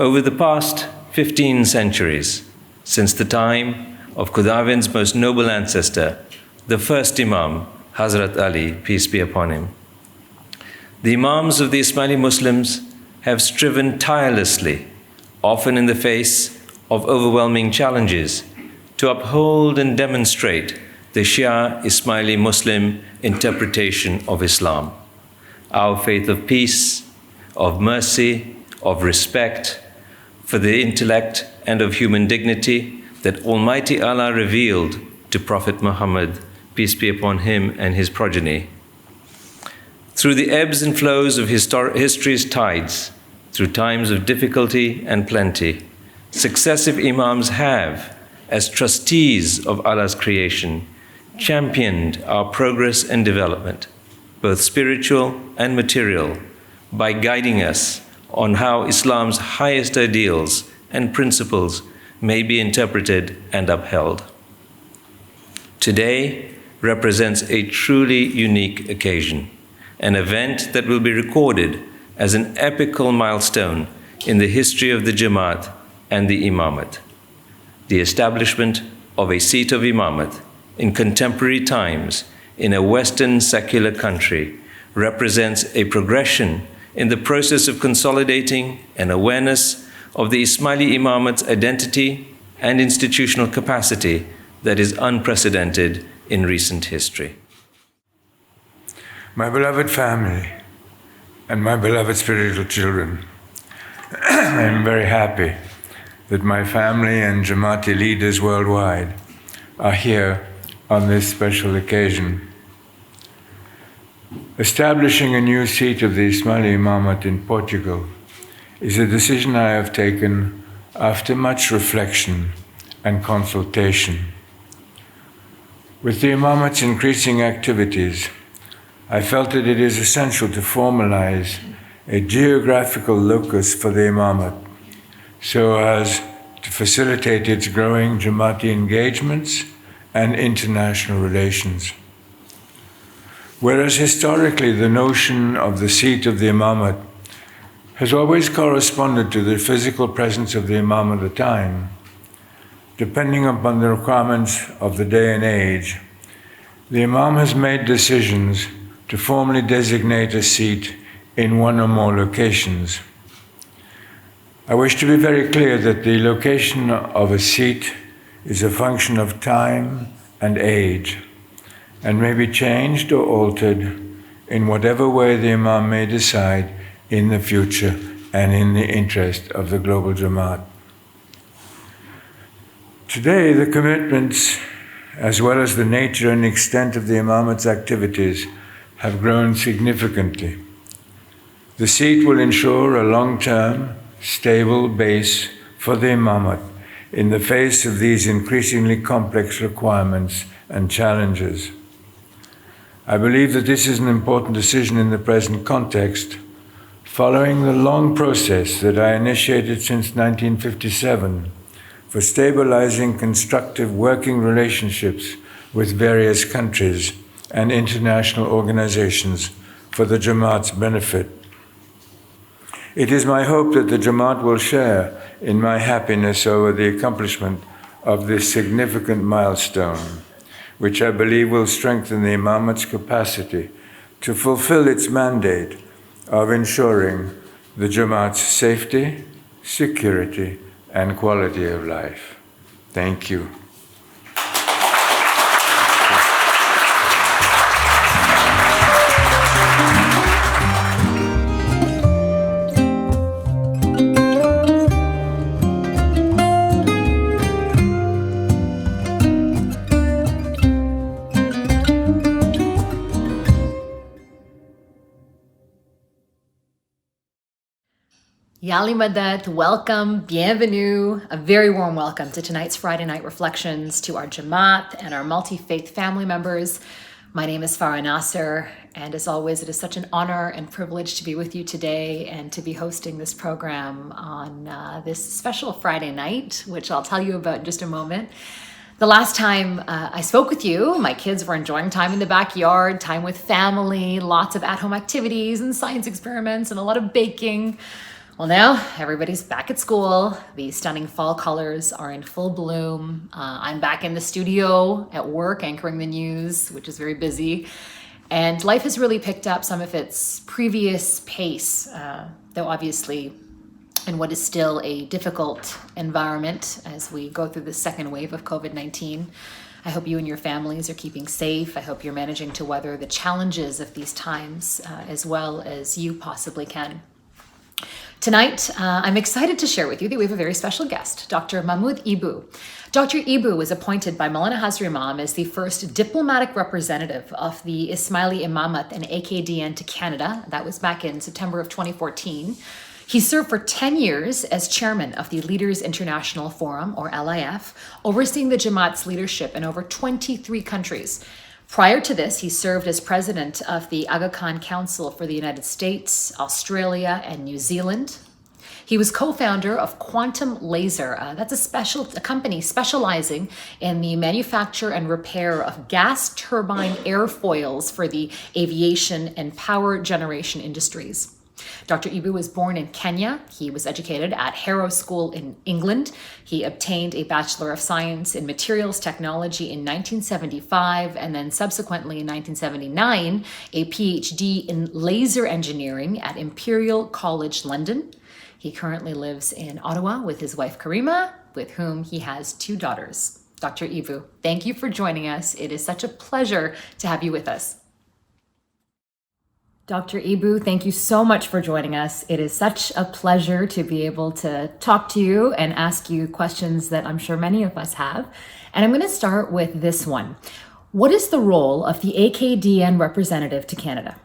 Over the past 15 centuries, since the time of Khudavand's most noble ancestor, the first Imam, Hazrat Ali, peace be upon him, the Imams of the Ismaili Muslims have striven tirelessly, often in the face of overwhelming challenges, to uphold and demonstrate the Shia Ismaili Muslim interpretation of Islam, our faith of peace, of mercy, of respect for the intellect and of human dignity that Almighty Allah revealed to Prophet Muhammad, peace be upon him and his progeny. Through the ebbs and flows of history's tides, through times of difficulty and plenty, successive Imams have, as trustees of Allah's creation, championed our progress and development, both spiritual and material, by guiding us on how Islam's highest ideals and principles may be interpreted and upheld. Today represents a truly unique occasion, an event that will be recorded as an epical milestone in the history of the Jamat and the Imamat. The establishment of a seat of Imamat in contemporary times in a Western secular country represents a progression in the process of consolidating an awareness of the Ismaili Imamat's identity and institutional capacity that is unprecedented in recent history. My beloved family and my beloved spiritual children, I am very happy that my family and Jamati leaders worldwide are here on this special occasion. Establishing a new seat of the Ismaili Imamat in Portugal is a decision I have taken after much reflection and consultation. With the Imamat's increasing activities, I felt that it is essential to formalize a geographical locus for the Imamat so as to facilitate its growing Jamati engagements and international relations. Whereas historically the notion of the seat of the Imamat has always corresponded to the physical presence of the Imam at the time, depending upon the requirements of the day and age, the Imam has made decisions to formally designate a seat in one or more locations. I wish to be very clear that the location of a seat is a function of time and age, and may be changed or altered in whatever way the Imam may decide in the future and in the interest of the global Jamat. Today, the commitments, as well as the nature and extent of the Imamat's activities, have grown significantly. The seat will ensure a long-term, stable base for the Imamat in the face of these increasingly complex requirements and challenges. I believe that this is an important decision in the present context, following the long process that I initiated since 1957 for stabilizing constructive working relationships with various countries and international organizations for the Jamat's benefit. It is my hope that the Jamat will share in my happiness over the accomplishment of this significant milestone, which I believe will strengthen the Imamat's capacity to fulfill its mandate of ensuring the Jamat's safety, security, and quality of life. Thank you. Yali Madat, welcome, bienvenue, a very warm welcome to tonight's Friday Night Reflections to our Jamat and our multi-faith family members. My name is Farah Nasser, and as always, it is such an honor and privilege to be with you today and to be hosting this program on this special Friday night, which I'll tell you about in just a moment. The last time I spoke with you, my kids were enjoying time in the backyard, time with family, lots of at-home activities and science experiments and a lot of baking. Well, now everybody's back at school. The stunning fall colors are in full bloom. I'm back in the studio at work anchoring the news, which is very busy. And life has really picked up some of its previous pace, though obviously in what is still a difficult environment as we go through the second wave of COVID-19. I hope you and your families are keeping safe. I hope you're managing to weather the challenges of these times as well as you possibly can. Tonight, I'm excited to share with you that we have a very special guest, Dr. Mahmoud Eboo. Dr. Eboo was appointed by Mawlana Hazar Imam as the first diplomatic representative of the Ismaili Imamat and AKDN to Canada. That was back in September of 2014. He served for 10 years as chairman of the Leaders International Forum, or LIF, overseeing the Jamat's leadership in over 23 countries. Prior to this, he served as president of the Aga Khan Council for the United States, Australia, and New Zealand. He was co-founder of Quantum Laser. That's a company specializing in the manufacture and repair of gas turbine airfoils for the aviation and power generation industries. Dr. Eboo was born in Kenya. He was educated at Harrow School in England. He obtained a Bachelor of Science in Materials Technology in 1975, and then subsequently in 1979, a PhD in Laser Engineering at Imperial College London. He currently lives in Ottawa with his wife Karima, with whom he has 2 daughters. Dr. Eboo, thank you for joining us. It is such a pleasure to have you with us. Dr. Eboo, thank you so much for joining us. It is such a pleasure to be able to talk to you and ask you questions that I'm sure many of us have. And I'm going to start with this one. What is the role of the AKDN representative to Canada?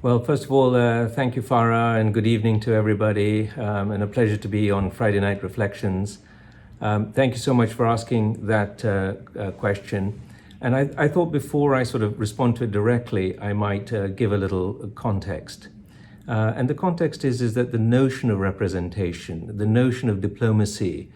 Well, first of all, thank you, Farah, and good evening to everybody, and a pleasure to be on Friday Night Reflections. Thank you so much for asking that question. And I thought before I sort of respond to it directly, I might give a little context. And the context is that the notion of representation, the notion of diplomacy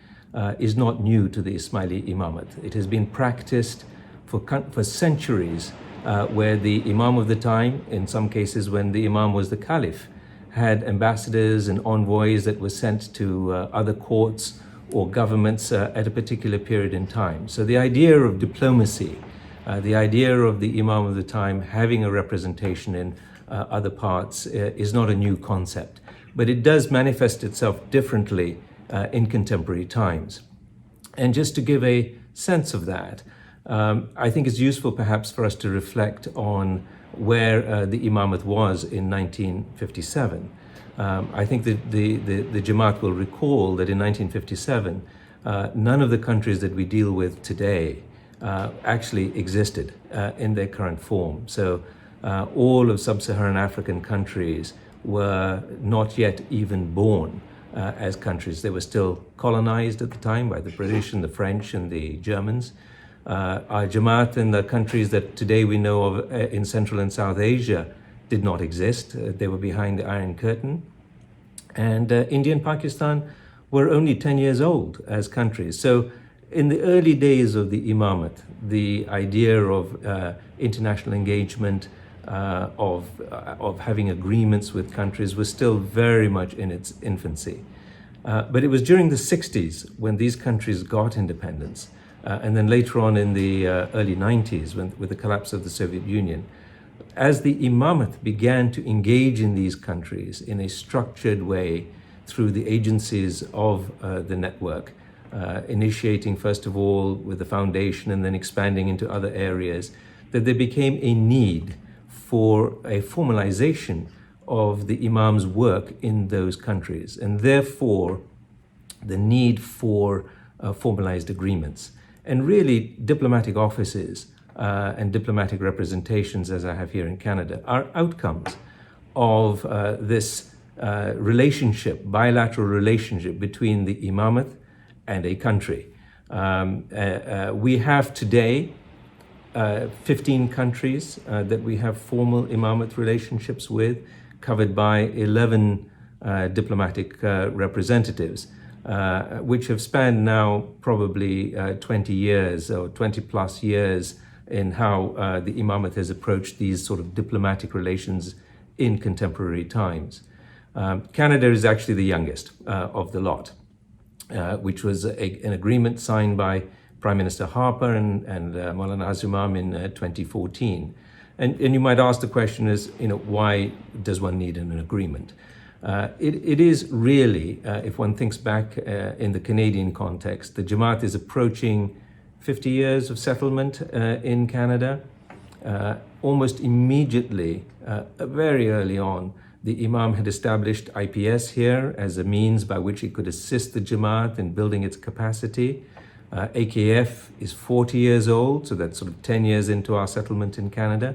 is not new to the Ismaili Imamat. It has been practiced for centuries where the Imam of the time, in some cases when the Imam was the Caliph, had ambassadors and envoys that were sent to other courts or governments at a particular period in time. So the idea of diplomacy, the idea of the Imam of the time having a representation in other parts is not a new concept, but it does manifest itself differently in contemporary times. And just to give a sense of that, I think it's useful perhaps for us to reflect on where the Imamat was in 1957. I think that the Jamat will recall that in 1957, none of the countries that we deal with today actually existed in their current form. So all of sub-Saharan African countries were not yet even born as countries. They were still colonized at the time by the British and the French and the Germans. Our Jamat in the countries that today we know of in Central and South Asia did not exist. They were behind the Iron Curtain. And India and Pakistan were only 10 years old as countries. So in the early days of the Imamat, the idea of international engagement, of having agreements with countries was still very much in its infancy. But it was during the 60s when these countries got independence, and then later on in the early 90s with the collapse of the Soviet Union, as the Imamat began to engage in these countries in a structured way through the agencies of the network, initiating first of all with the foundation and then expanding into other areas, that there became a need for a formalization of the Imam's work in those countries, and therefore the need for formalized agreements. And really, diplomatic offices and diplomatic representations, as I have here in Canada, are outcomes of this relationship, bilateral relationship between the Imamat and a country. We have today 15 countries that we have formal Imamat relationships with, covered by 11 diplomatic representatives, which have spanned now probably 20 years or 20 plus years in how the Imamat has approached these sort of diplomatic relations in contemporary times. Canada is actually the youngest of the lot, which was an agreement signed by Prime Minister Harper and Mawlana Hazar Imam in 2014. And you might ask the question is, why does one need an agreement? It is really, if one thinks back in the Canadian context, the Jamat is approaching 50 years of settlement in Canada. Almost immediately, very early on, the Imam had established IPS here as a means by which he could assist the Jamaat in building its capacity. AKF is 40 years old, so that's sort of 10 years into our settlement in Canada.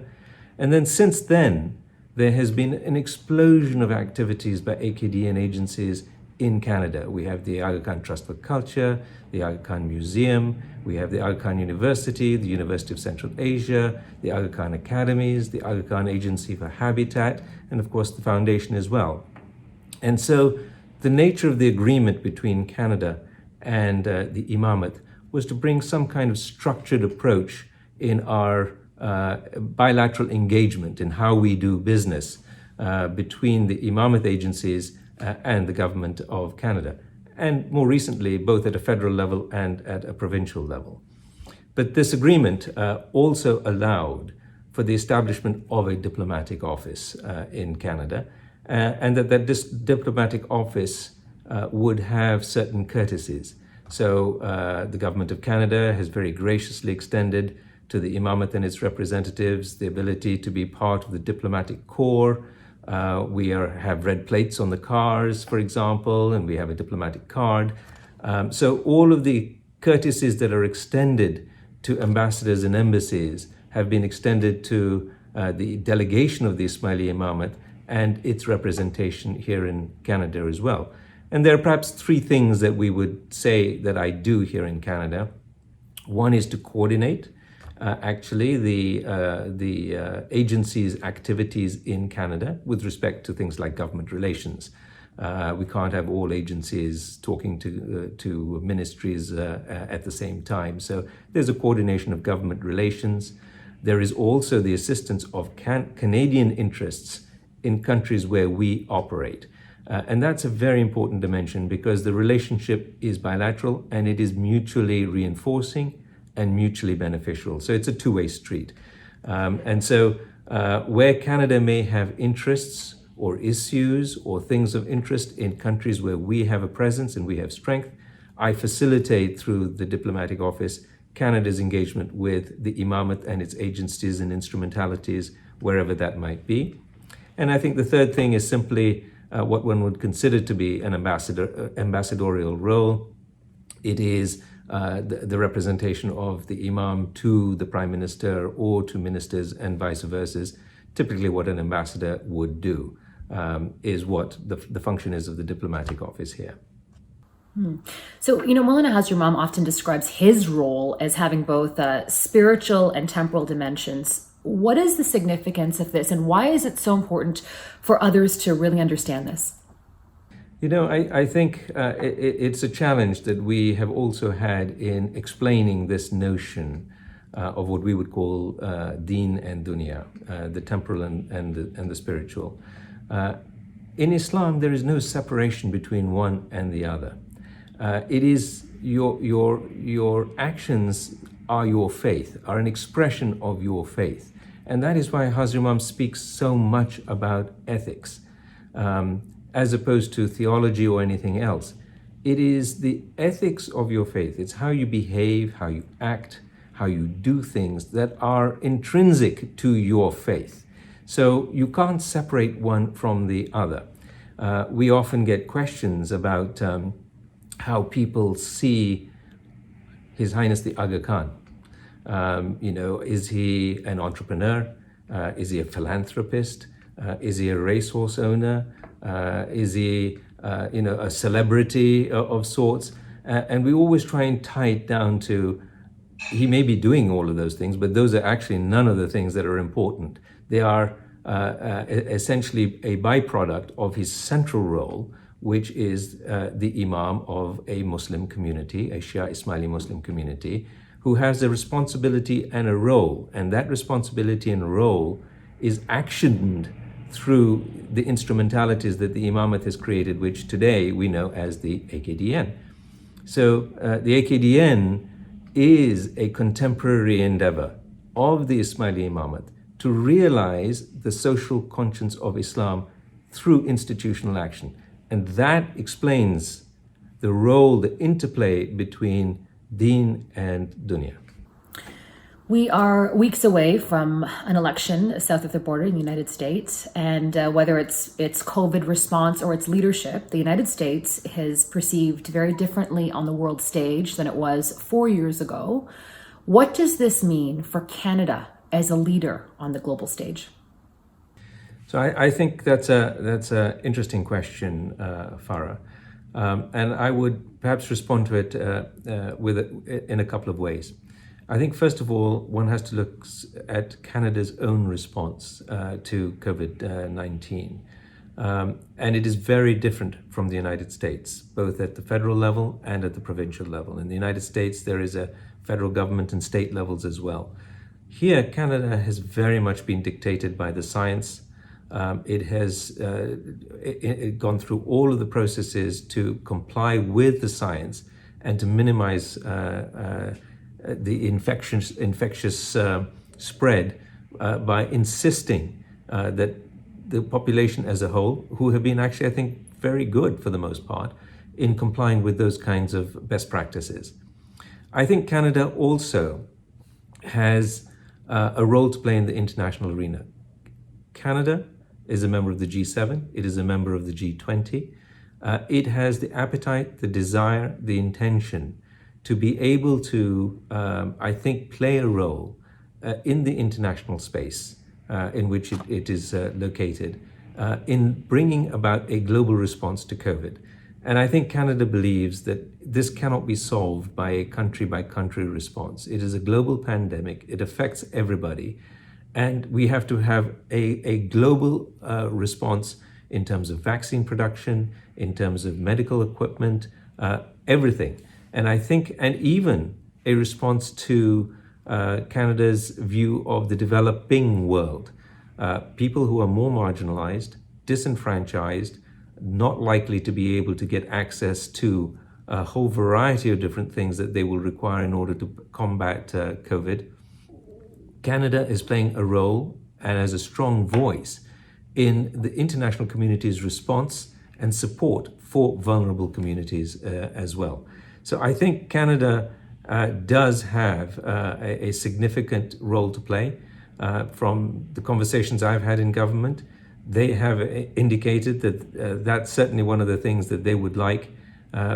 And then since then, there has been an explosion of activities by AKDN agencies in Canada. We have the Aga Khan Trust for Culture, the Aga Khan Museum, we have the Aga Khan University, the University of Central Asia, the Aga Khan Academies, the Aga Khan Agency for Habitat, and of course the foundation as well. And so the nature of the agreement between Canada and the Imamate was to bring some kind of structured approach in our bilateral engagement in how we do business between the Imamate agencies and the government of Canada, and more recently, both at a federal level and at a provincial level. But this agreement also allowed for the establishment of a diplomatic office in Canada, and that this diplomatic office would have certain courtesies. So the government of Canada has very graciously extended to the Imamate and its representatives the ability to be part of the diplomatic corps. We have red plates on the cars, for example, and we have a diplomatic card. So all of the courtesies that are extended to ambassadors and embassies have been extended to the delegation of the Ismaili Imamat and its representation here in Canada as well. And there are perhaps three things that we would say that I do here in Canada. One is to coordinate actually the agency's activities in Canada with respect to things like government relations. We can't have all agencies talking to ministries at the same time. So there's a coordination of government relations. There is also the assistance of Canadian interests in countries where we operate. And that's a very important dimension because the relationship is bilateral and it is mutually reinforcing and mutually beneficial. So it's a two-way street. And so where Canada may have interests or issues or things of interest in countries where we have a presence and we have strength, I facilitate through the diplomatic office Canada's engagement with the Imamate and its agencies and instrumentalities, wherever that might be. And I think the third thing is simply what one would consider to be an ambassadorial role. It is the representation of the Imam to the Prime Minister or to ministers and vice versa. Typically what an ambassador would do is what the function is of the diplomatic office here. So, Mawlana Hazar Imam often describes his role as having both spiritual and temporal dimensions. What is the significance of this, and why is it so important for others to really understand this? I think it's a challenge that we have also had in explaining this notion of what we would call deen and dunya, the temporal and the spiritual. In Islam, there is no separation between one and the other. It is your actions are your faith, are an expression of your faith. And that is why Hazar Imam speaks so much about ethics, as opposed to theology or anything else. It is the ethics of your faith. It's how you behave, how you act, how you do things that are intrinsic to your faith. So you can't separate one from the other. We often get questions about how people see His Highness the Aga Khan. Is he an entrepreneur? Is he a philanthropist? Is he a racehorse owner? Is he, a celebrity of sorts? And we always try and tie it down to, he may be doing all of those things, but those are actually none of the things that are important. They are essentially a byproduct of his central role, which is the Imam of a Muslim community, a Shia Ismaili Muslim community, who has a responsibility and a role. And that responsibility and role is actioned through the instrumentalities that the Imamat has created, which today we know as the AKDN. So the AKDN is a contemporary endeavor of the Ismaili Imamat to realize the social conscience of Islam through institutional action. And that explains the role, the interplay between deen and dunya. We are weeks away from an election south of the border in the United States, and whether it's COVID response or its leadership, the United States is perceived very differently on the world stage than it was 4 years ago. What does this mean for Canada as a leader on the global stage? So I think that's a interesting question, Farah, and I would perhaps respond to it in a couple of ways. I think, first of all, one has to look at Canada's own response to COVID-19. And it is very different from the United States, both at the federal level and at the provincial level. In the United States, there is a federal government and state levels as well. Here, Canada has very much been dictated by the science. It has gone through all of the processes to comply with the science and to minimize the infectious spread by insisting that the population as a whole, who have been actually, I think, very good for the most part, in complying with those kinds of best practices. I think Canada also has a role to play in the international arena. Canada is a member of the G7, it is a member of the G20. It has the appetite, the desire, the intention to be able to, I think, play a role in the international space in which it is located, in bringing about a global response to COVID. And I think Canada believes that this cannot be solved by a country-by-country response. It is a global pandemic, it affects everybody, and we have to have a global response in terms of vaccine production, in terms of medical equipment, everything. And I think, and even a response to Canada's view of the developing world. People who are more marginalized, disenfranchised, not likely to be able to get access to a whole variety of different things that they will require in order to combat COVID. Canada is playing a role and has a strong voice in the international community's response and support for vulnerable communities as well. So I think Canada does have a significant role to play. From the conversations I've had in government, they have indicated that that's certainly one of the things that they would like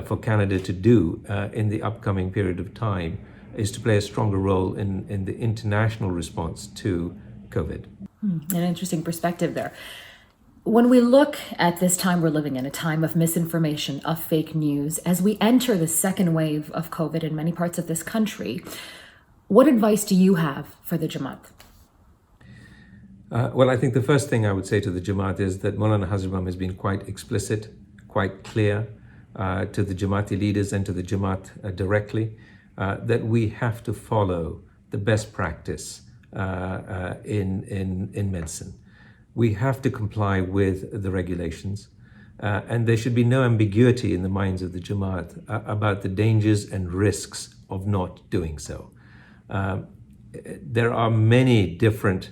for Canada to do in the upcoming period of time, is to play a stronger role in the international response to COVID. An interesting perspective there. When we look at this time we're living in, a time of misinformation, of fake news, as we enter the second wave of COVID in many parts of this country, what advice do you have for the Jamat? Well, I think the first thing I would say to the Jamat is that Mawlana Hazar Imam has been quite explicit, quite clear to the Jamati leaders and to the Jamat directly, that we have to follow the best practice in medicine. We have to comply with the regulations, and there should be no ambiguity in the minds of the Jamat about the dangers and risks of not doing so. There are many different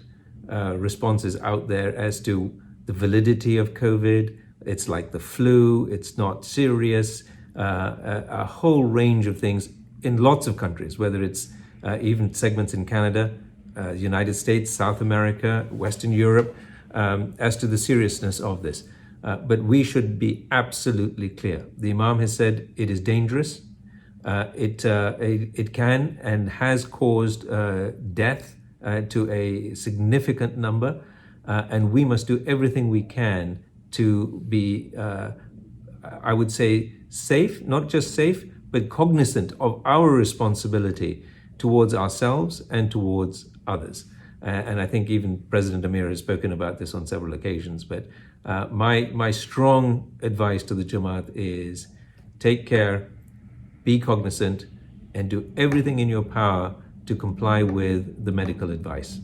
responses out there as to the validity of COVID. It's like the flu, it's not serious, a whole range of things in lots of countries, whether it's even segments in Canada, United States, South America, Western Europe, as to the seriousness of this. But we should be absolutely clear. The Imam has said it is dangerous. It can and has caused death to a significant number, and we must do everything we can to be, I would say, safe, not just safe, but cognizant of our responsibility towards ourselves and towards others. And I think even President Amir has spoken about this on several occasions, but my strong advice to the Jamaat is take care, be cognizant, and do everything in your power to comply with the medical advice.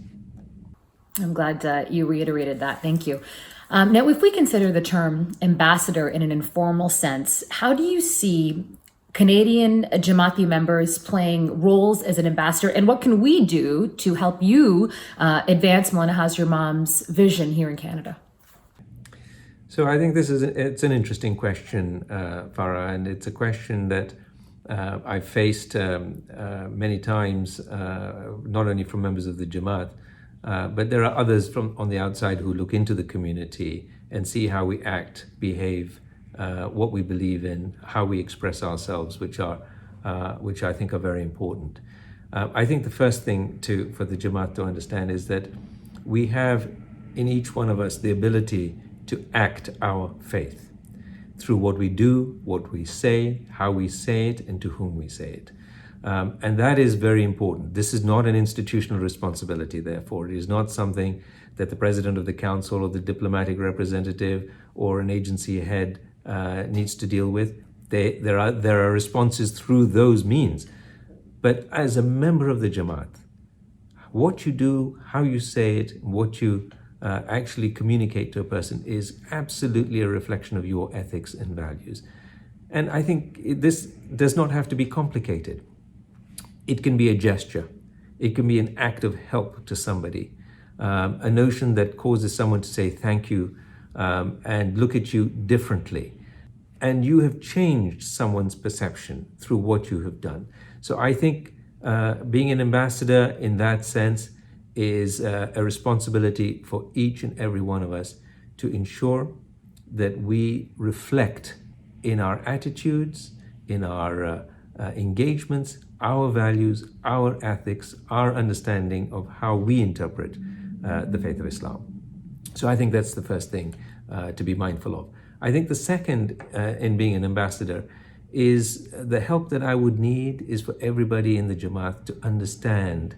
I'm glad you reiterated that. Thank you. Now, if we consider the term ambassador in an informal sense, how do you see Canadian Jamati members playing roles as an ambassador, and what can we do to help you advance Mawlana Hazar Imam's vision here in Canada? So I think it's an interesting question, Farah, and it's a question that I've faced many times, not only from members of the Jamat, but there are others from on the outside who look into the community and see how we act, behave, what we believe in, how we express ourselves, which I think are very important. I think the first thing for the Jamaat to understand is that we have in each one of us the ability to act our faith through what we do, what we say, how we say it, and to whom we say it. And that is very important. This is not an institutional responsibility, therefore. It is not something that the president of the council or the diplomatic representative or an agency head needs to deal with. There are responses through those means. But as a member of the Jamaat, what you do, how you say it, what you actually communicate to a person is absolutely a reflection of your ethics and values. And I think this does not have to be complicated. It can be a gesture. It can be an act of help to somebody, a notion that causes someone to say thank you and look at you differently. And you have changed someone's perception through what you have done. So I think being an ambassador in that sense is a responsibility for each and every one of us to ensure that we reflect in our attitudes, in our engagements, our values, our ethics, our understanding of how we interpret the faith of Islam. So I think that's the first thing to be mindful of. I think the second in being an ambassador is the help that I would need is for everybody in the Jamaat to understand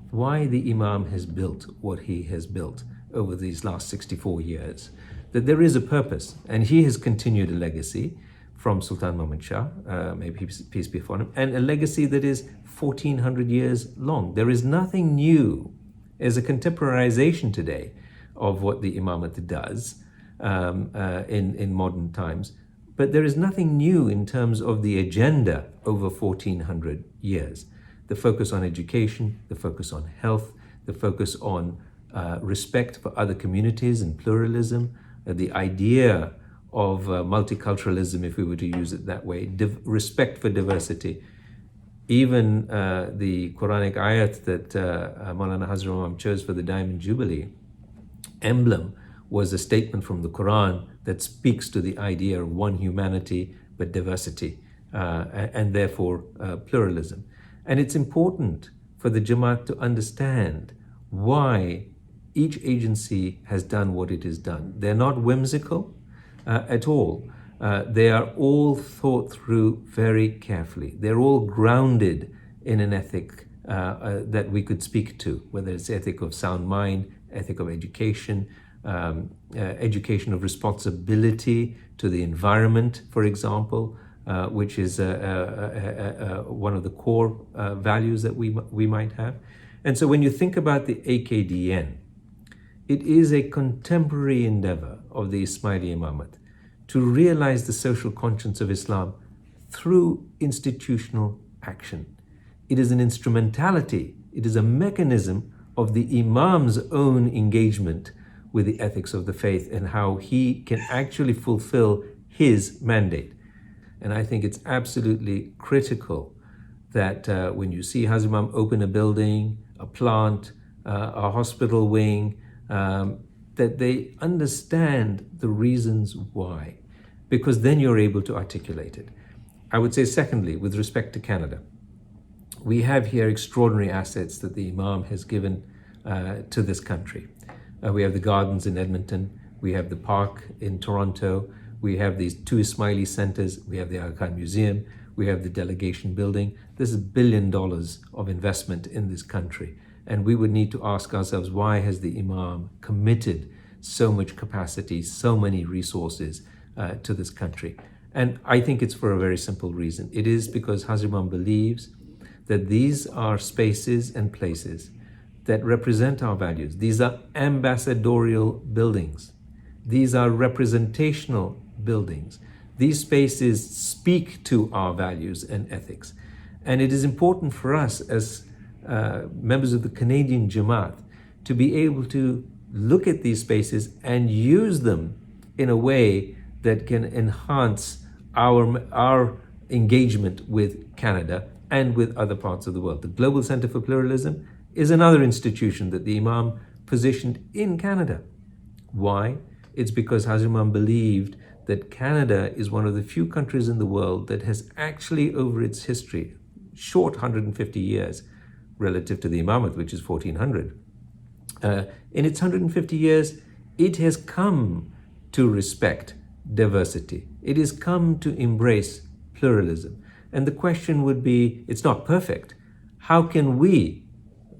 why the Imam has built what he has built over these last 64 years. That there is a purpose, and he has continued a legacy from Sultan Muhammad Shah, may peace be upon him, and a legacy that is 1400 years long. There is nothing new as a contemporarization today of what the Imamate does in modern times, but there is nothing new in terms of the agenda over 1400 years. The focus on education, the focus on health, the focus on respect for other communities and pluralism, the idea of multiculturalism, if we were to use it that way, respect for diversity. Even the Quranic ayat that Mawlana Hazar Imam chose for the Diamond Jubilee emblem was a statement from the Quran that speaks to the idea of one humanity but diversity and therefore pluralism. And it's important for the Jamaat to understand why each agency has done what it has done. They're not whimsical at all. They are all thought through very carefully. They're all grounded in an ethic that we could speak to, whether it's ethic of sound mind, ethic of education, education of responsibility to the environment, for example, which is one of the core values that we might have. And so when you think about the AKDN, it is a contemporary endeavor of the Ismaili Imamat to realize the social conscience of Islam through institutional action. It is an instrumentality, it is a mechanism of the Imam's own engagement with the ethics of the faith and how he can actually fulfill his mandate. And I think it's absolutely critical that when you see Hazar Imam open a building, a plant, a hospital wing, that they understand the reasons why, because then you're able to articulate it. I would say secondly, with respect to Canada, we have here extraordinary assets that the Imam has given to this country. We have the gardens in Edmonton, we have the park in Toronto, we have these two Ismaili centers, we have the Aga Khan Museum, we have the Delegation building. This is $1 billion of investment in this country. And we would need to ask ourselves, why has the Imam committed so much capacity, so many resources to this country? And I think it's for a very simple reason. It is because Hazar Imam believes that these are spaces and places that represent our values. These are ambassadorial buildings. These are representational buildings. These spaces speak to our values and ethics. And it is important for us as members of the Canadian Jamat to be able to look at these spaces and use them in a way that can enhance our engagement with Canada and with other parts of the world. The Global Center for Pluralism is another institution that the Imam positioned in Canada. Why? It's because Hazar Imam believed that Canada is one of the few countries in the world that has actually, over its history, short 150 years relative to the Imamate, which is 1400, in its 150 years, it has come to respect diversity. It has come to embrace pluralism. And the question would be, it's not perfect. How can we,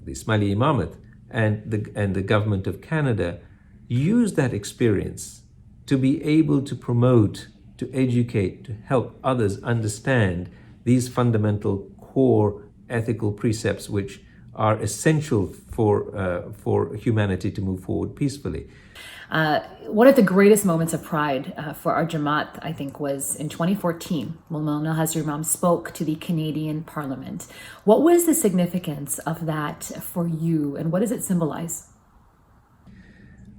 the Ismaili Imamat and the government of Canada, use that experience to be able to promote, to educate, to help others understand these fundamental core ethical precepts which are essential for humanity to move forward peacefully. One of the greatest moments of pride for our Jamat, I think, was in 2014. Mawlana Hazar Imam spoke to the Canadian Parliament. What was the significance of that for you, and what does it symbolize?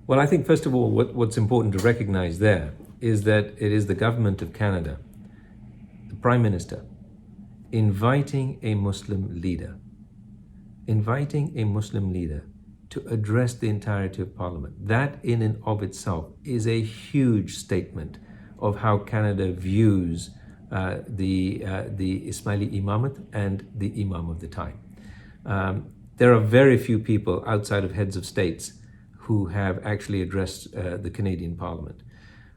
Well, I think, first of all, what's important to recognize there is that it is the government of Canada, the Prime Minister, inviting a Muslim leader to address the entirety of Parliament. That in and of itself is a huge statement of how Canada views the Ismaili Imamat and the Imam of the time. There are very few people outside of heads of states who have actually addressed the Canadian Parliament.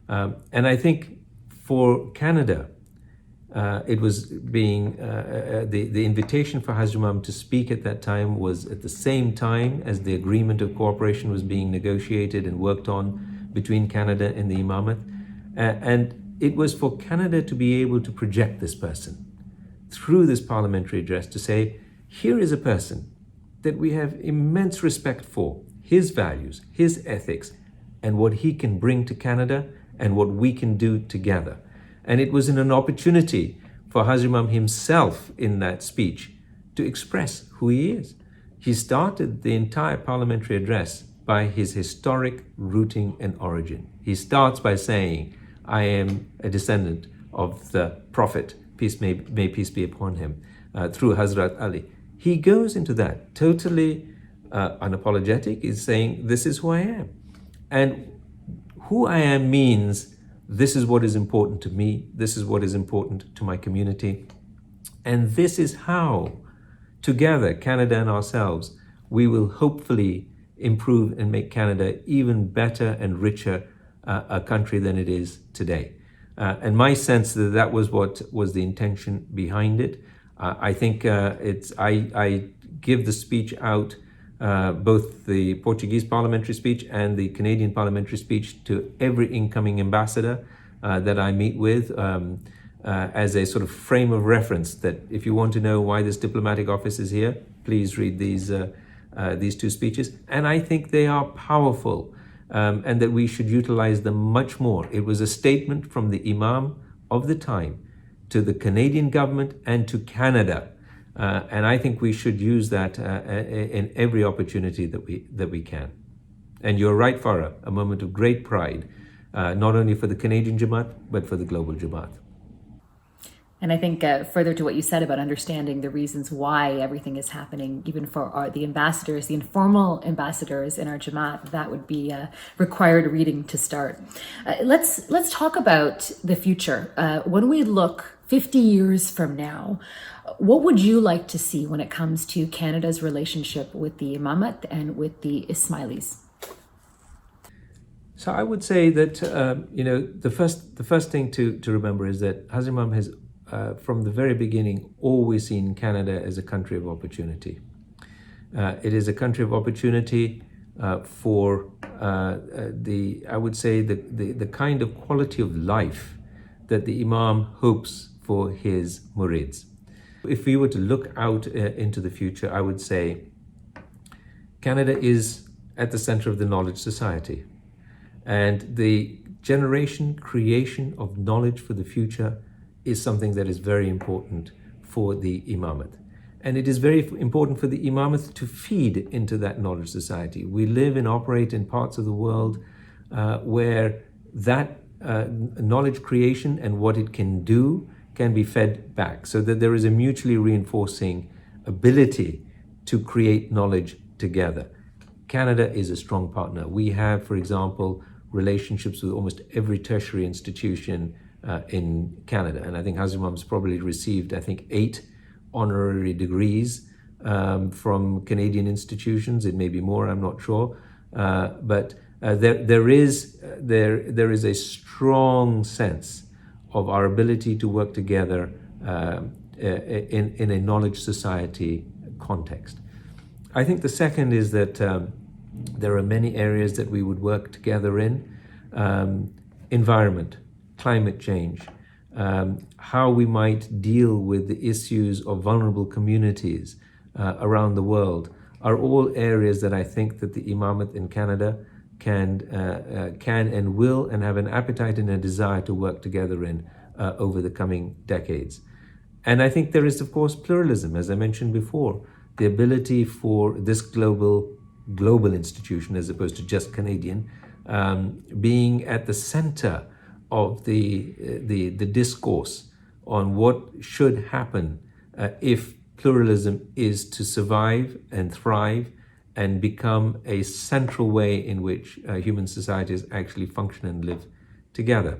And I think for Canada, it was being, the invitation for Hazar Imam to speak at that time was at the same time as the agreement of cooperation was being negotiated and worked on between Canada and the Imamate. And it was for Canada to be able to project this person through this parliamentary address to say, here is a person that we have immense respect for, his values, his ethics, and what he can bring to Canada and what we can do together. And it was an opportunity for Hazar Imam himself in that speech to express who he is. He started the entire parliamentary address by his historic rooting and origin. He starts by saying, I am a descendant of the Prophet, may peace be upon him, through Hazrat Ali. He goes into that totally unapologetic, is saying, this is who I am. And who I am means this is what is important to me, this is what is important to my community, and this is how, together, Canada and ourselves, we will hopefully improve and make Canada even better and richer a country than it is today. And my sense that was what was the intention behind it. I think I give the speech out, both the Portuguese parliamentary speech and the Canadian parliamentary speech, to every incoming ambassador that I meet with as a sort of frame of reference, that if you want to know why this diplomatic office is here, please read these two speeches. And I think they are powerful, and that we should utilize them much more. It was a statement from the Imam of the time to the Canadian government and to Canada. And I think we should use that in every opportunity that we can. And you're right, Farah, a moment of great pride, not only for the Canadian Jamat, but for the global Jamat. And I think further to what you said about understanding the reasons why everything is happening, even for the ambassadors, the informal ambassadors in our Jamat, that would be required reading to start. Let's talk about the future. When we look 50 years from now, what would you like to see when it comes to Canada's relationship with the Imamat and with the Ismailis? So I would say that the first thing to remember is that Hazar Imam has, from the very beginning, always seen Canada as a country of opportunity. It is a country of opportunity for I would say the kind of quality of life that the Imam hopes for his murids. If we were to look out into the future, I would say Canada is at the center of the knowledge society. And the creation of knowledge for the future is something that is very important for the Imamat. And it is very important for the Imamat to feed into that knowledge society. We live and operate in parts of the world where that knowledge creation and what it can do can be fed back, so that there is a mutually reinforcing ability to create knowledge together. Canada is a strong partner. We have, for example, relationships with almost every tertiary institution in Canada. And I think Hazar Imam's probably received, 8 honorary degrees from Canadian institutions. It may be more, I'm not sure. But there is a strong sense of our ability to work together in a knowledge society context. I think the second is that there are many areas that we would work together in. Environment, climate change, how we might deal with the issues of vulnerable communities around the world are all areas that I think that the Imamat in Canada can and will and have an appetite and a desire to work together in over the coming decades. And I think there is, of course, pluralism, as I mentioned before, the ability for this global institution, as opposed to just Canadian, being at the center of the discourse on what should happen if pluralism is to survive and thrive and become a central way in which human societies actually function and live together.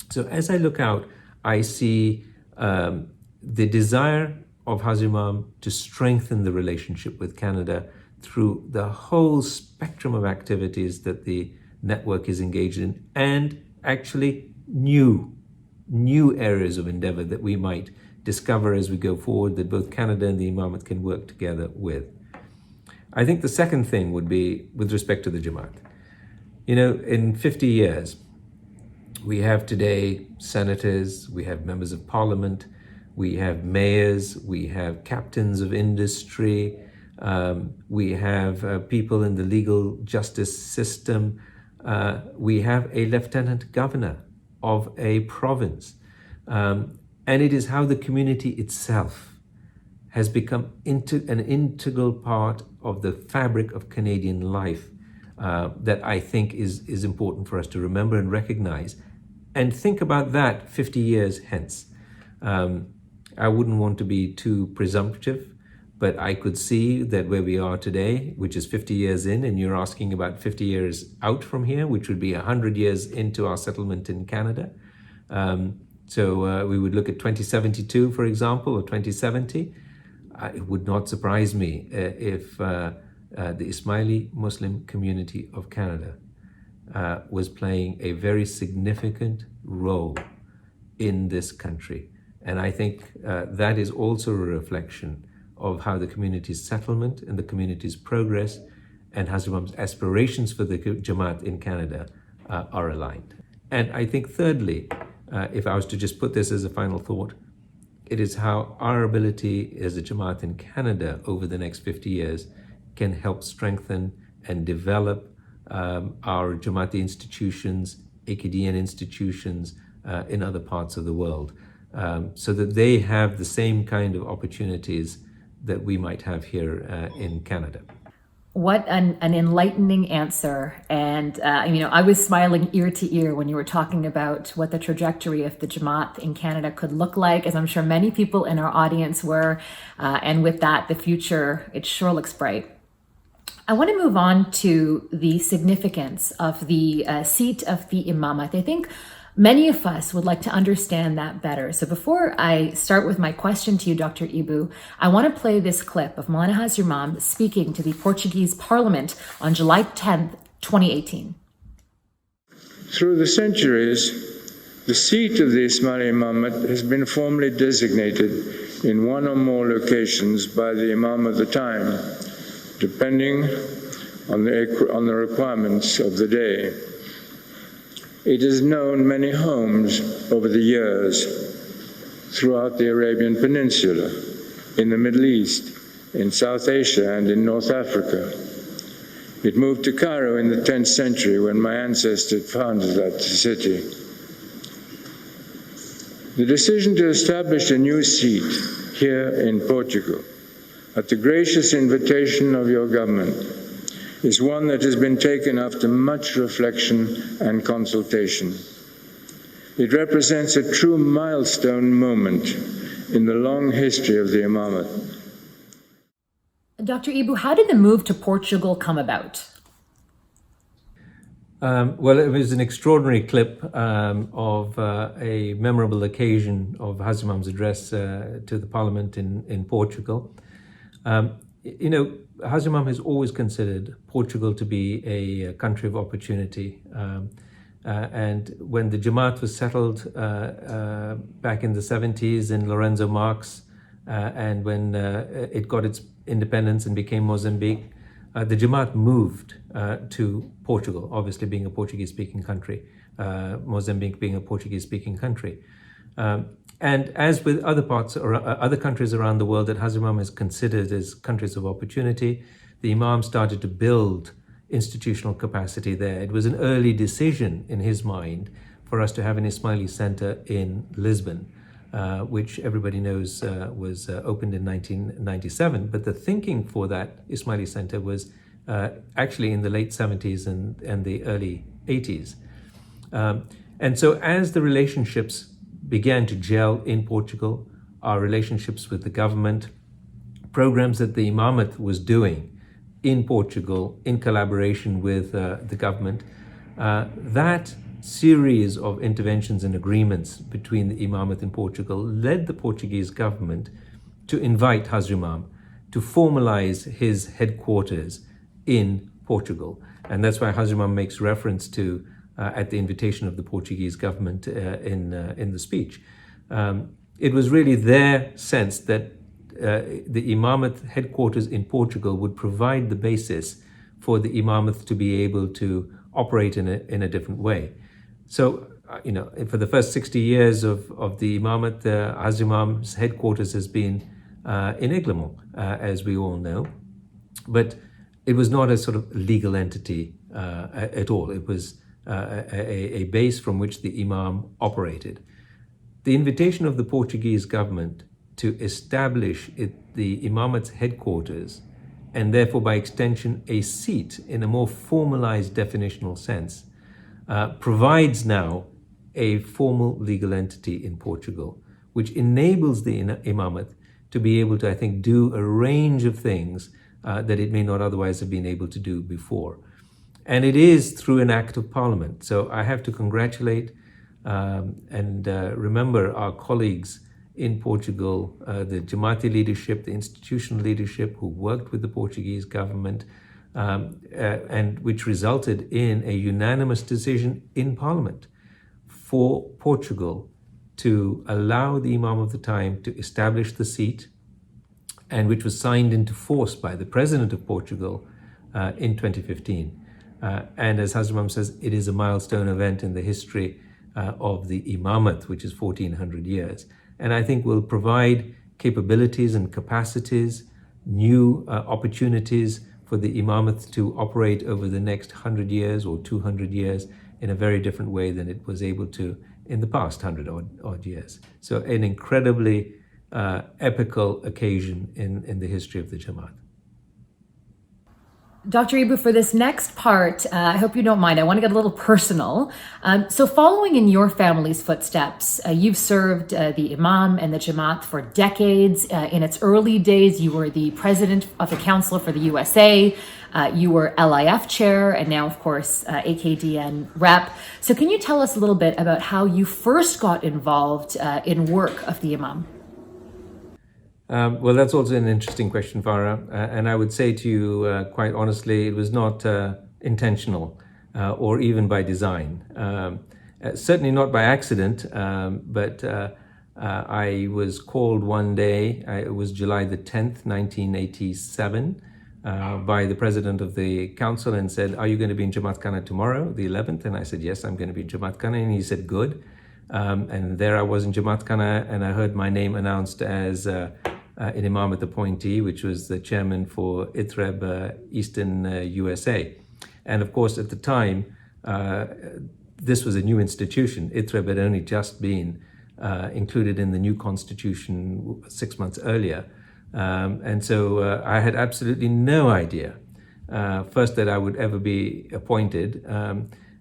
So as I look out, I see the desire of Hazar Imam to strengthen the relationship with Canada through the whole spectrum of activities that the network is engaged in, and actually new areas of endeavor that we might discover as we go forward that both Canada and the Imamat can work together with. I think the second thing would be with respect to the Jamat. In 50 years, we have today senators, we have members of parliament, we have mayors, we have captains of industry, we have people in the legal justice system, we have a lieutenant governor of a province. And it is how the community itself has become an integral part of the fabric of Canadian life that I think is important for us to remember and recognize. And think about that 50 years hence. I wouldn't want to be too presumptive, but I could see that where we are today, which is 50 years in, and you're asking about 50 years out from here, which would be 100 years into our settlement in Canada. So we would look at 2072, for example, or 2070. It would not surprise me if the Ismaili Muslim community of Canada was playing a very significant role in this country. And I think that is also a reflection of how the community's settlement and the community's progress and Hazar Imam's aspirations for the Jamat in Canada are aligned. And I think thirdly, if I was to just put this as a final thought, it is how our ability as a Jamat in Canada over the next 50 years can help strengthen and develop our Jamati institutions, AKDN institutions in other parts of the world, so that they have the same kind of opportunities that we might have here in Canada. What an enlightening answer. And, I was smiling ear to ear when you were talking about what the trajectory of the Jamat in Canada could look like, as I'm sure many people in our audience were. And with that, the future, it sure looks bright. I want to move on to the significance of the seat of the Imamat. I think many of us would like to understand that better. So before I start with my question to you, Dr. Eboo, I want to play this clip of Mawlana Hazar Imam speaking to the Portuguese Parliament on July 10th, 2018. Through the centuries, the seat of the Ismaili Imamat has been formally designated in one or more locations by the Imam of the time, depending on the requirements of the day. It has known many homes over the years throughout the Arabian Peninsula, in the Middle East, in South Asia, and in North Africa. It moved to Cairo in the 10th century when my ancestors founded that city. The decision to establish a new seat here in Portugal, at the gracious invitation of your government, is one that has been taken after much reflection and consultation. It represents a true milestone moment in the long history of the Imamate. Dr. Eboo, how did the move to Portugal come about? Well, it was an extraordinary clip of a memorable occasion of Hazar Imam's address to the Parliament in Portugal. Hazar Imam has always considered Portugal to be a country of opportunity. And when the Jamat was settled back in the 70s in Lorenzo Marx, and when it got its independence and became Mozambique, the Jamat moved to Portugal, obviously being a Portuguese-speaking country, Mozambique being a Portuguese-speaking country. And as with other other countries around the world that Hazar Imam has considered as countries of opportunity, the Imam started to build institutional capacity there. It was an early decision in his mind for us to have an Ismaili Center in Lisbon, which everybody knows was opened in 1997. But the thinking for that Ismaili Center was actually in the late 70s and the early 80s. And so as the relationships began to gel in Portugal, our relationships with the government, programs that the Imamate was doing in Portugal in collaboration with the government, that series of interventions and agreements between the Imamate in Portugal led the Portuguese government to invite Hazar Imam to formalize his headquarters in Portugal. And that's why Hazar Imam makes reference to at the invitation of the Portuguese government in the speech. It was really their sense that the Imamate headquarters in Portugal would provide the basis for the Imamate to be able to operate in a different way. So, for the first 60 years of the Imamate, Hazar Imam's headquarters has been in Eglemont, as we all know. But it was not a sort of legal entity at all. It was a base from which the Imam operated. The invitation of the Portuguese government to establish the Imamate's headquarters, and therefore by extension a seat in a more formalized definitional sense, provides now a formal legal entity in Portugal, which enables the Imamate to be able to, I think, do a range of things that it may not otherwise have been able to do before. And it is through an act of parliament. So I have to congratulate and remember our colleagues in Portugal, the Jamati leadership, the institutional leadership who worked with the Portuguese government, and which resulted in a unanimous decision in Parliament for Portugal to allow the Imam of the time to establish the seat, and which was signed into force by the President of Portugal in 2015. And as Hazar Imam says, it is a milestone event in the history of the Imamate, which is 1400 years. And I think will provide capabilities and capacities, new opportunities for the Imamate to operate over the next 100 years or 200 years in a very different way than it was able to in the past 100 odd years. So an incredibly epical occasion in the history of the Jamat. Dr. Eboo, for this next part, I hope you don't mind, I want to get a little personal. So following in your family's footsteps, you've served the Imam and the Jamat for decades. In its early days, you were the president of the Council for the USA. You were LIF chair, and now, of course, AKDN rep. So can you tell us a little bit about how you first got involved in work of the Imam? Well, that's also an interesting question, Farah. And I would say to you, quite honestly, it was not intentional or even by design. Certainly not by accident, but I was called one day, it was July the 10th, 1987, by the president of the council and said, "Are you going to be in Jamat Khana tomorrow, the 11th? And I said, "Yes, I'm going to be in Jamat Khana." And he said, "Good." And there I was in Jamat Khana, and I heard my name announced as an Imamat appointee, which was the chairman for ITREB Eastern USA. And of course, at the time, this was a new institution. ITREB had only just been included in the new constitution 6 months earlier. And so I had absolutely no idea, first, that I would ever be appointed,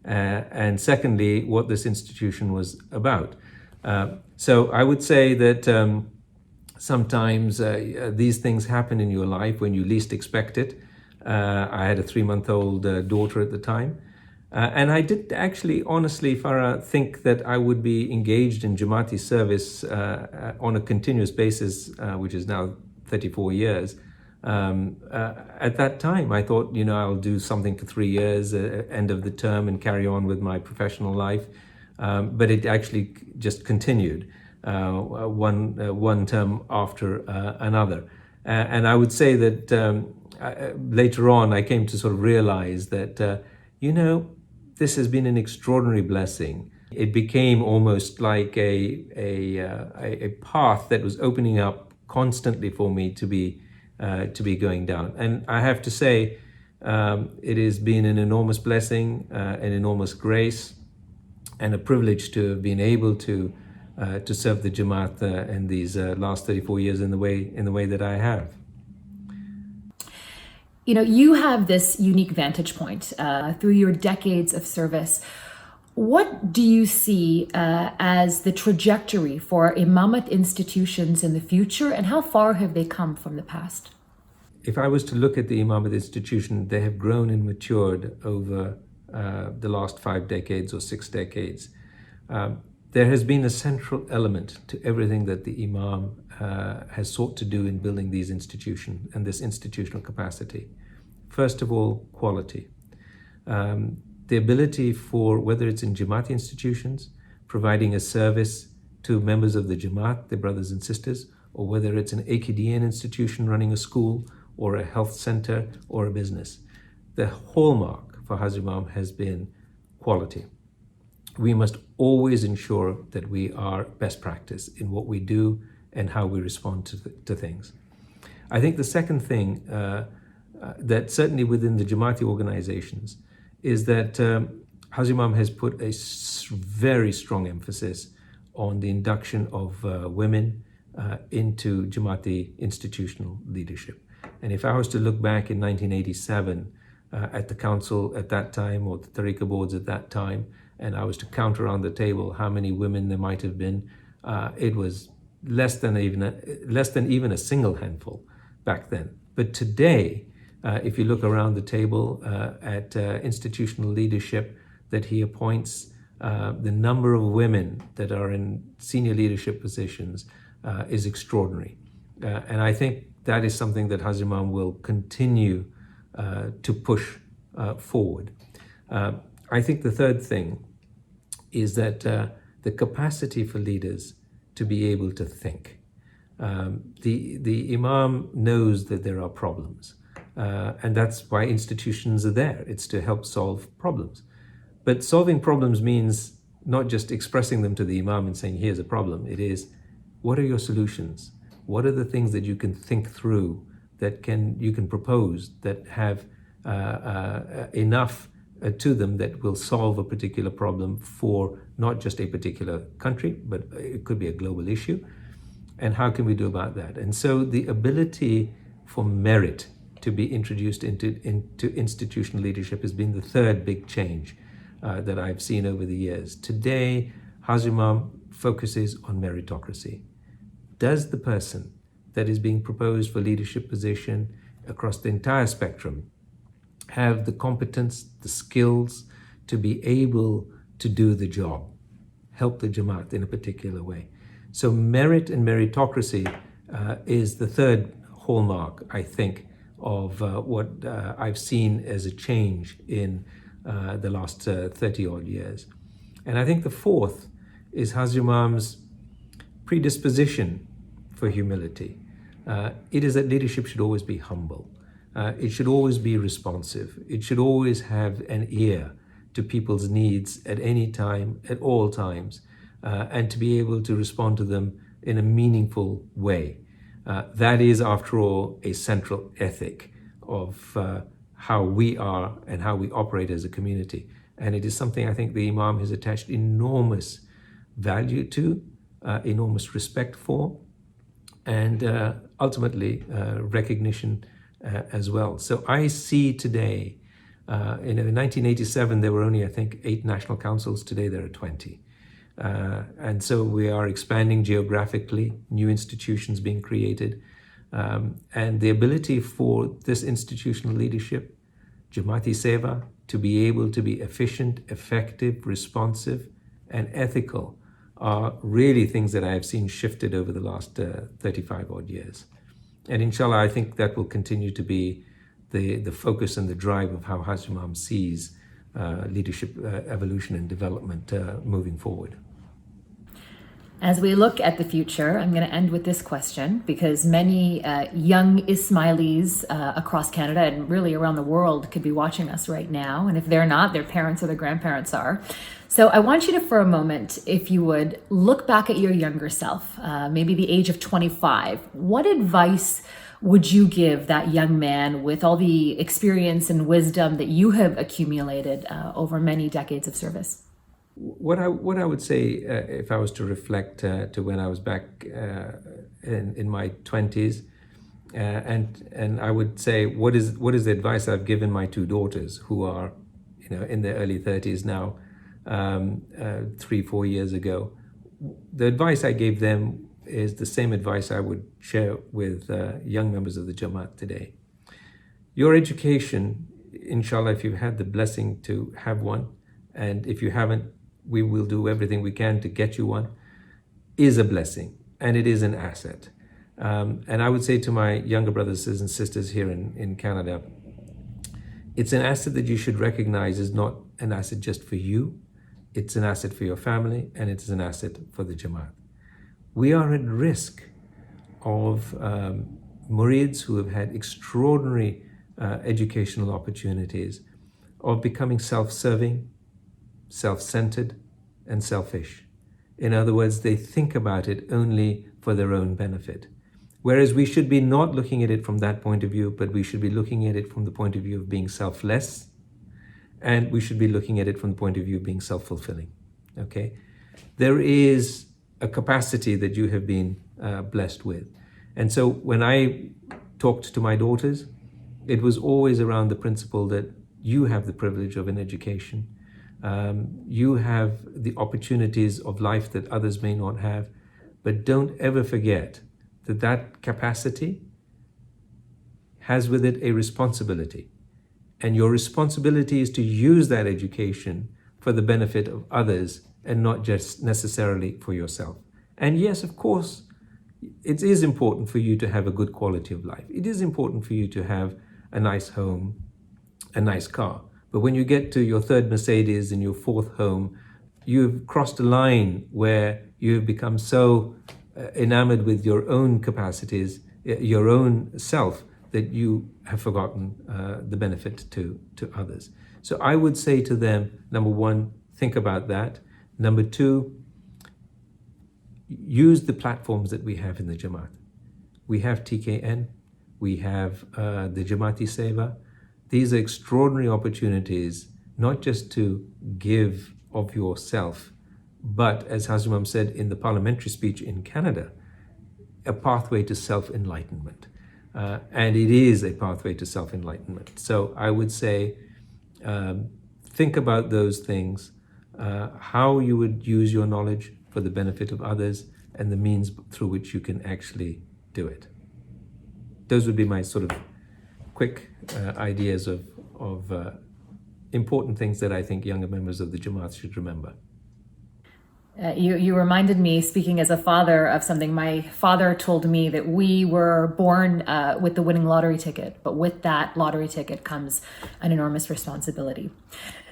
and secondly, what this institution was about. So I would say that sometimes these things happen in your life when you least expect it. I had a 3-month-old daughter at the time. And I did actually, honestly, Farah, think that I would be engaged in Jamati service on a continuous basis, which is now 34 years. At that time, I thought, I'll do something for 3 years, end of the term, and carry on with my professional life. But it actually just continued, one term after another. And I would say that later on, I came to sort of realize that, this has been an extraordinary blessing. It became almost like a path that was opening up constantly for me to be going down. And I have to say, it has been an enormous blessing, an enormous grace, and a privilege to have been able to serve the Jamaat in these last 34 years in the way that I have. You have this unique vantage point through your decades of service. What do you see as the trajectory for Imamat institutions in the future, and how far have they come from the past? If I was to look at the Imamat institution, they have grown and matured over the last 5 decades or 6 decades. There has been a central element to everything that the Imam has sought to do in building these institutions and this institutional capacity. First of all, quality. The ability for, whether it's in Jamaat institutions, providing a service to members of the Jamaat, their brothers and sisters, or whether it's an AKDN institution running a school or a health center or a business. The hallmark for Hazar Imam has been quality. We must always ensure that we are best practice in what we do and how we respond to things. I think the second thing that certainly within the Jamaati organizations is that Hazar Imam has put a very strong emphasis on the induction of women into Jamaati institutional leadership. And if I was to look back in 1987 at the council at that time, or the Tariqa boards at that time, and I was to count around the table how many women there might have been, it was less than even a single handful back then. But today, if you look around the table at institutional leadership that he appoints, the number of women that are in senior leadership positions is extraordinary. And I think that is something that Hazar Imam will continue to push forward. I think the third thing is that the capacity for leaders to be able to think. The Imam knows that there are problems, and that's why institutions are there. It's to help solve problems. But solving problems means not just expressing them to the Imam and saying, here's a problem. It is, what are your solutions? What are the things that you can think through, that you can propose, that have enough to them that will solve a particular problem for not just a particular country, but it could be a global issue. And how can we do about that? And so the ability for merit to be introduced into institutional leadership has been the third big change that I've seen over the years. Today, Hazar Imam focuses on meritocracy. Does the person that is being proposed for leadership position across the entire spectrum have the competence, the skills to be able to do the job, help the Jamaat in a particular way? So merit and meritocracy is the third hallmark, I think, of what I've seen as a change in the last 30-odd years. And I think the fourth is Hazar Imam's predisposition for humility. It is that leadership should always be humble. It should always be responsive. It should always have an ear to people's needs at any time, at all times, and to be able to respond to them in a meaningful way. That is, after all, a central ethic of how we are and how we operate as a community. And it is something I think the Imam has attached enormous value to, enormous respect for, and ultimately recognition as well. So I see today, in 1987, there were only, I think, 8 national councils. Today there are 20. And so we are expanding geographically, new institutions being created, and the ability for this institutional leadership, Jamati Seva, to be able to be efficient, effective, responsive, and ethical are really things that I have seen shifted over the last 35 odd years. And inshallah, I think that will continue to be the focus and the drive of how Hazar Imam sees leadership evolution and development moving forward. As we look at the future, I'm going to end with this question, because many young Ismailis across Canada and really around the world could be watching us right now. And if they're not, their parents or their grandparents are. So I want you to, for a moment, if you would, look back at your younger self, maybe the age of 25. What advice would you give that young man with all the experience and wisdom that you have accumulated over many decades of service? What I would say, if I was to reflect to when I was back in my 20s, and I would say, what is the advice I've given my 2 daughters, who are, in their early 30s now, 3-4 years ago. The advice I gave them is the same advice I would share with young members of the Jamat today. Your education, inshallah, if you've had the blessing to have one, and if you haven't, we will do everything we can to get you one, is a blessing, and it is an asset. And I would say to my younger brothers and sisters here in Canada, it's an asset that you should recognize is not an asset just for you, it's an asset for your family, and it's an asset for the Jamaat. We are at risk of murids who have had extraordinary educational opportunities of becoming self-serving, self-centered, and selfish. In other words, they think about it only for their own benefit. Whereas we should be not looking at it from that point of view, but we should be looking at it from the point of view of being selfless, and we should be looking at it from the point of view of being self-fulfilling. Okay? There is a capacity that you have been blessed with. And so when I talked to my daughters, it was always around the principle that you have the privilege of an education. You have the opportunities of life that others may not have, but don't ever forget that that capacity has with it a responsibility. And your responsibility is to use that education for the benefit of others and not just necessarily for yourself. And yes, of course, it is important for you to have a good quality of life. It is important for you to have a nice home, a nice car. But when you get to your 3rd Mercedes and your 4th home, you've crossed a line where you've become so enamored with your own capacities, your own self, that you have forgotten the benefit to others. So I would say to them, number 1, think about that. Number 2, use the platforms that we have in the Jamaat. We have TKN, we have the Jamati Seva. These are extraordinary opportunities, not just to give of yourself, but as Hazar Imam said in the parliamentary speech in Canada, a pathway to self-enlightenment. And it is a pathway to self-enlightenment. So I would say, think about those things, how you would use your knowledge for the benefit of others, and the means through which you can actually do it. Those would be my sort of quick ideas of important things that I think younger members of the Jamaat should remember. You reminded me, speaking as a father, of something my father told me, that we were born with the winning lottery ticket, but with that lottery ticket comes an enormous responsibility.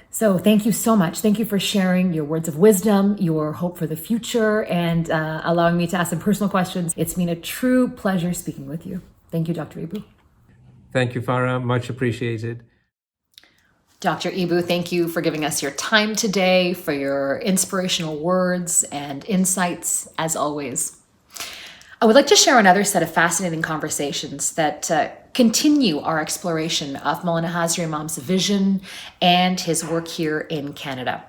So thank you so much. Thank you for sharing your words of wisdom, your hope for the future, and allowing me to ask some personal questions. It's been a true pleasure speaking with you. Thank you, Dr. Eboo. Thank you, Farah. Much appreciated. Dr. Eboo, thank you for giving us your time today, for your inspirational words and insights, as always. I would like to share another set of fascinating conversations that continue our exploration of Mawlana Hazar Imam's vision and his work here in Canada.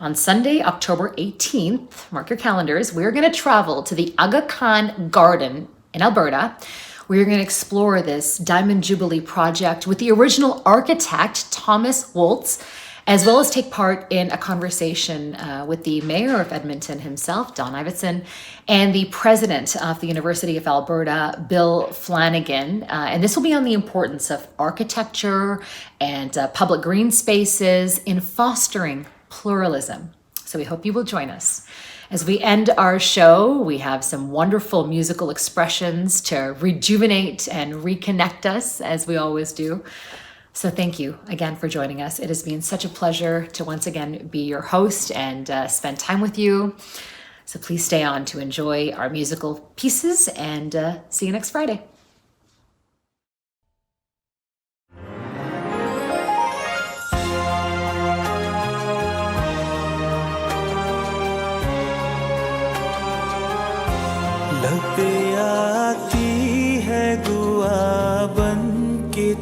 On Sunday, October 18th, mark your calendars, we're going to travel to the Aga Khan Garden in Alberta. We're going to explore this Diamond Jubilee project with the original architect, Thomas Woltz, as well as take part in a conversation with the mayor of Edmonton himself, Don Iveson, and the president of the University of Alberta, Bill Flanagan. And this will be on the importance of architecture and public green spaces in fostering pluralism. So we hope you will join us. As we end our show, we have some wonderful musical expressions to rejuvenate and reconnect us, as we always do. So thank you again for joining us. It has been such a pleasure to once again be your host and spend time with you. So please stay on to enjoy our musical pieces and see you next Friday.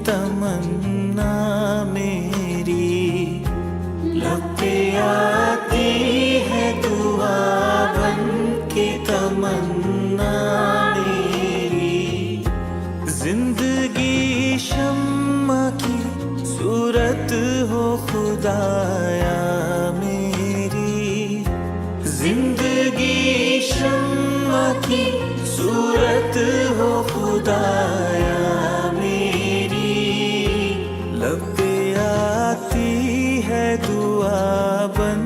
तमन्ना मेरी लब पे आती है दुआ बन के तमन्ना मेरी जिंदगी शम्मा की सूरत हो खुदाया मेरी जिंदगी शम्मा की सूरत हो खुदाया दुआ बन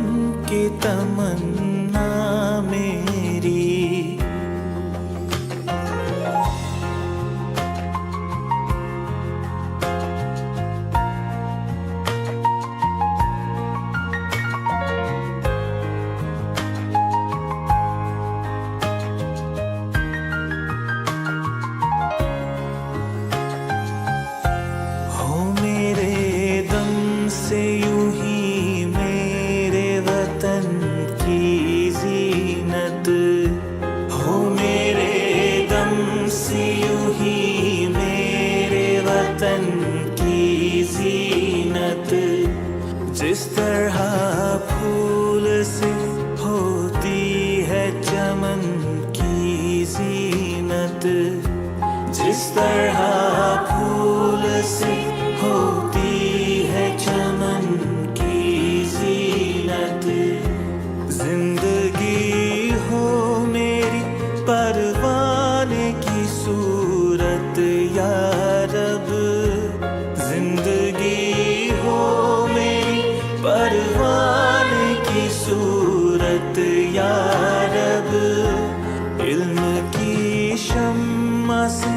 के तमन्ना मेरी हो मेरे दम से यूं ही जिस तरह फूल से होती है चमन की जीनत जिस तरह फूल से होती है चमन की जीनत जिंदगी हो मेरी परवाने की सूरत या रब जिंदगी हो परवाने की सूरत या रब इल्म की शम्मा से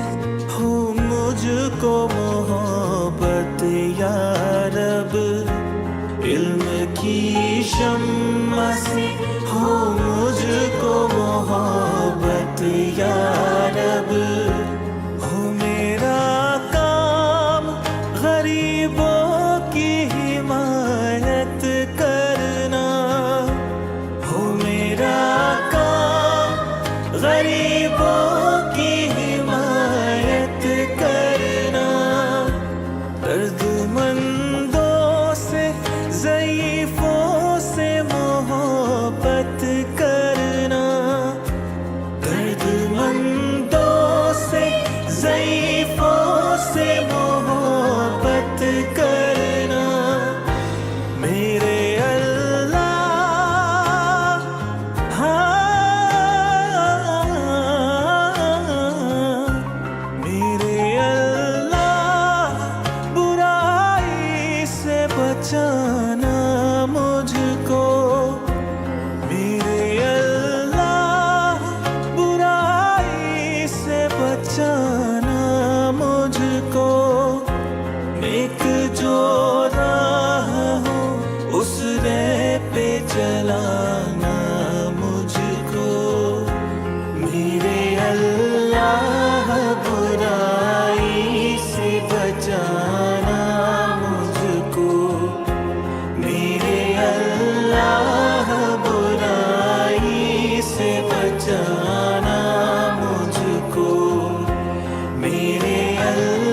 हो मुझको मोहब्बत या रब इल्म की शम्मा से हो मुझको मोहब्बत या रब हो मेरा काम गरीबों की हिमायत करना हो मेरा काम गरीबों की हिमायत करना दर्दमंदों से ज़ईफ़ों से मोहब्बत करना दर्दमंदों से ज़ईफ़ों से मोहब्बत करना मेरे अल्लाह मेरे अल्लाह बुराई से बचाना मुझको मेरे अल्लाह बुराई से बचाना अल्लाह